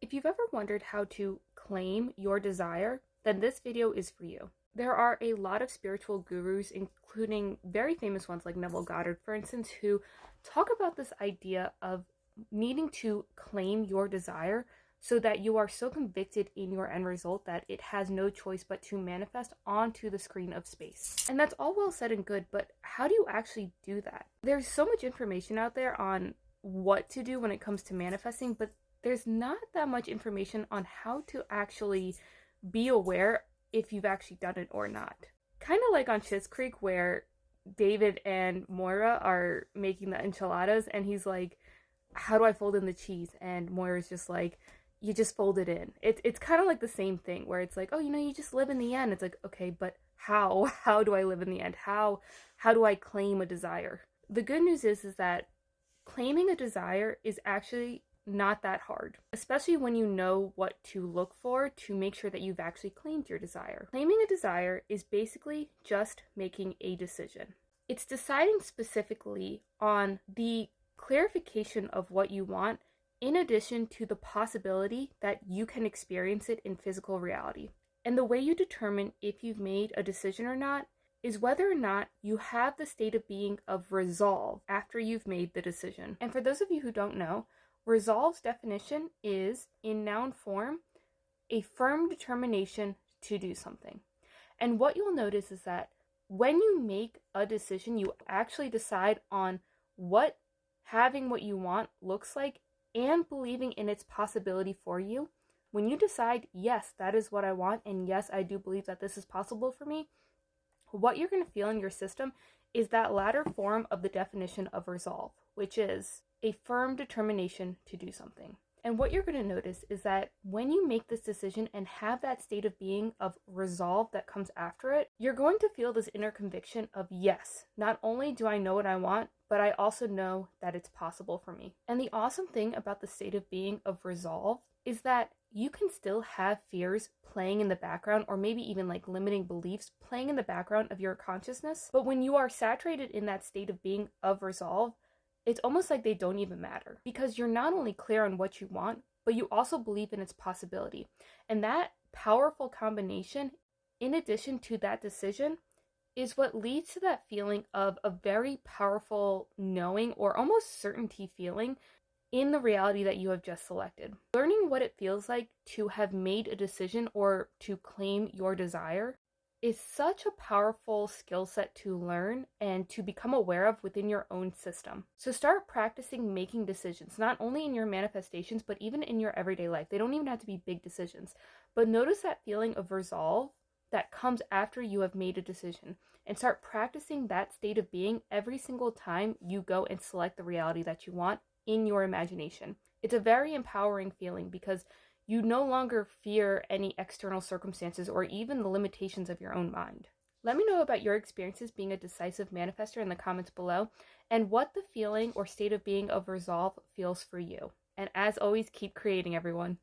If you've ever wondered how to claim your desire, then this video is for you. There are a lot of spiritual gurus, including very famous ones like Neville Goddard, for instance, who talk about this idea of needing to claim your desire so that you are so convicted in your end result that it has no choice but to manifest onto the screen of space. And that's all well said and good, but how do you actually do that? There's so much information out there on what to do when it comes to manifesting, but there's not that much information on how to actually be aware if you've actually done it or not. Kind of like on Schitt's Creek, where David and Moira are making the enchiladas and he's like, how do I fold in the cheese? And Moira's just like, you just fold it in. It's kind of like the same thing where it's like, oh, you just live in the end. It's like, okay, but how do I live in the end? How do I claim a desire? The good news is that claiming a desire is actually not that hard, especially when you know what to look for to make sure that you've actually claimed your desire. Claiming a desire is basically just making a decision. It's deciding specifically on the clarification of what you want, in addition to the possibility that you can experience it in physical reality. And the way you determine if you've made a decision or not is whether or not you have the state of being of resolve after you've made the decision. And for those of you who don't know, resolve's definition is, in noun form, a firm determination to do something. And what you'll notice is that when you make a decision, you actually decide on what having what you want looks like and believing in its possibility for you. When you decide, yes, that is what I want, and yes, I do believe that this is possible for me, what you're going to feel in your system is that latter form of the definition of resolve, which is a firm determination to do something. And what you're going to notice is that when you make this decision and have that state of being of resolve that comes after it, you're going to feel this inner conviction of, yes, not only do I know what I want, but I also know that it's possible for me. And the awesome thing about the state of being of resolve is that you can still have fears playing in the background, or maybe even like limiting beliefs playing in the background of your consciousness. But when you are saturated in that state of being of resolve, it's almost like they don't even matter, because you're not only clear on what you want, but you also believe in its possibility. And that powerful combination, in addition to that decision, is what leads to that feeling of a very powerful knowing or almost certainty feeling in the reality that you have just selected. Learning what it feels like to have made a decision or to claim your desire is such a powerful skill set to learn and to become aware of within your own system. So start practicing making decisions, not only in your manifestations, but even in your everyday life. They don't even have to be big decisions, but notice that feeling of resolve that comes after you have made a decision, and start practicing that state of being every single time you go and select the reality that you want in your imagination. It's a very empowering feeling because you no longer fear any external circumstances or even the limitations of your own mind. Let me know about your experiences being a decisive manifester in the comments below, and what the feeling or state of being of resolve feels for you. And as always, keep creating, everyone.